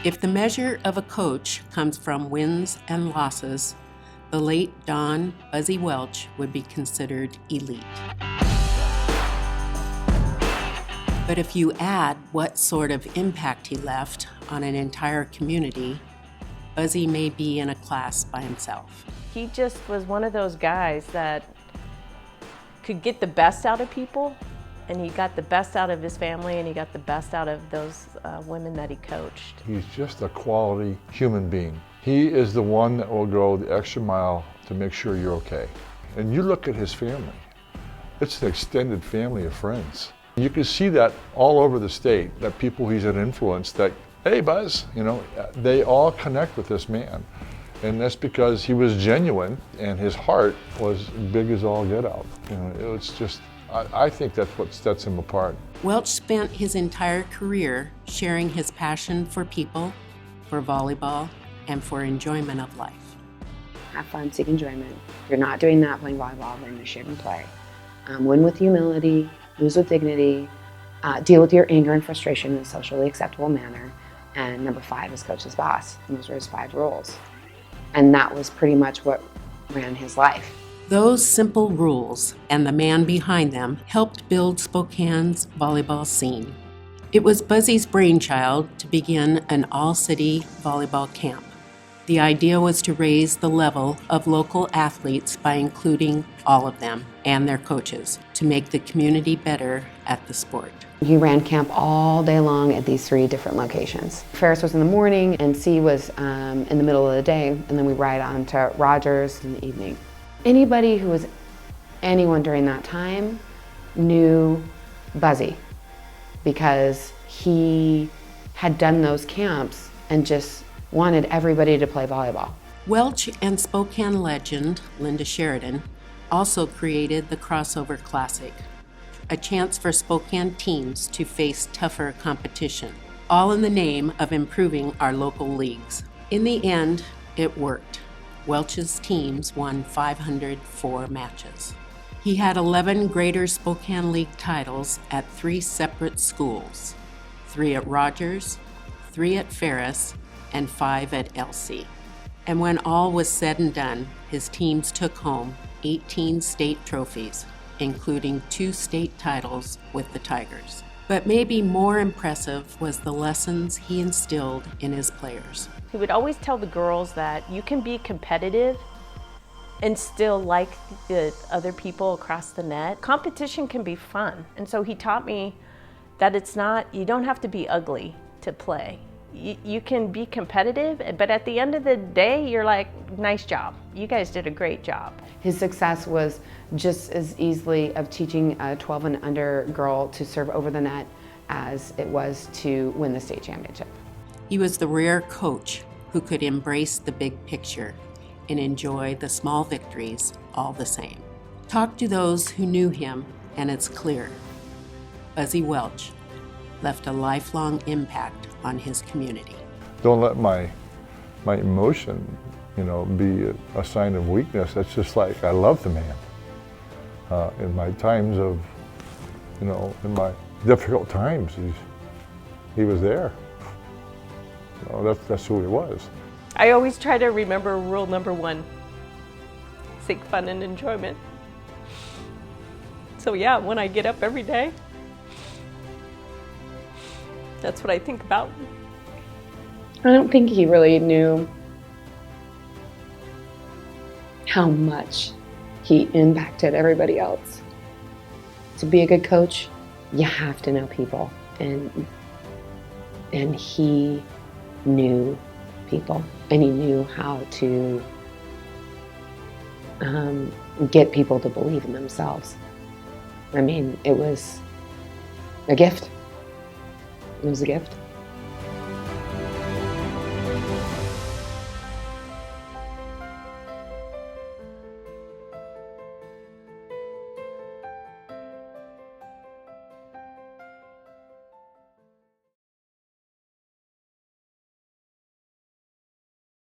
If the measure of a coach comes from wins and losses, the late Don Buzzie Welch would be considered elite. But if you add what sort of impact he left on an entire community, Buzzie may be in a class by himself. He just was one of those guys that could get the best out of people, and he got the best out of his family, and he got the best out of those women that he coached. He's just a quality human being. He is the one that will go the extra mile to make sure you're okay. And you look at his family. It's an extended family of friends. You can see that all over the state, that people he's had influence that, hey Buzz, they all connect with this man. And that's because he was genuine and his heart was big as all get out. It's just, I think that's what sets him apart. Welch spent his entire career sharing his passion for people, for volleyball, and for enjoyment of life. Have fun, seek enjoyment. If you're not doing that playing volleyball, then you shouldn't play. Win with humility, lose with dignity, deal with your anger and frustration in a socially acceptable manner. And number 5 is coach's boss. Those were his 5 rules. And that was pretty much what ran his life. Those simple rules and the man behind them helped build Spokane's volleyball scene. It was Buzzie's brainchild to begin an all-city volleyball camp. The idea was to raise the level of local athletes by including all of them and their coaches to make the community better at the sport. He ran camp all day long at these 3 different locations. Ferris was in the morning and C was in the middle of the day, and then we ride on to Rogers in the evening. Anybody who was anyone during that time knew Buzzie because he had done those camps and just wanted everybody to play volleyball. Welch and Spokane legend Linda Sheridan also created the Crossover Classic, a chance for Spokane teams to face tougher competition, all in the name of improving our local leagues. In the end, it worked. Welch's teams won 504 matches. He had 11 Greater Spokane League titles at 3 separate schools, 3 at Rogers, 3 at Ferris, and 5 at LC. And when all was said and done, his teams took home 18 state trophies, including 2 state titles with the Tigers. But maybe more impressive was the lessons he instilled in his players. He would always tell the girls that you can be competitive and still like the other people across the net. Competition can be fun. And so he taught me that you don't have to be ugly to play. You can be competitive, but at the end of the day, you're like, nice job. You guys did a great job. His success was just as easily of teaching a 12 and under girl to serve over the net as it was to win the state championship. He was the rare coach who could embrace the big picture and enjoy the small victories all the same. Talk to those who knew him, and it's clear. Buzzie Welch left a lifelong impact on his community. Don't let my emotion, be a sign of weakness. It's just like, I love the man. In my times of, in my difficult times, he was there. That's who he was. I always try to remember rule number 1, seek fun and enjoyment. So yeah, when I get up every day, that's what I think about. I don't think he really knew how much he impacted everybody else. To be a good coach, you have to know people, and he knew people, and he knew how to get people to believe in themselves. I mean, it was a gift. It was a gift.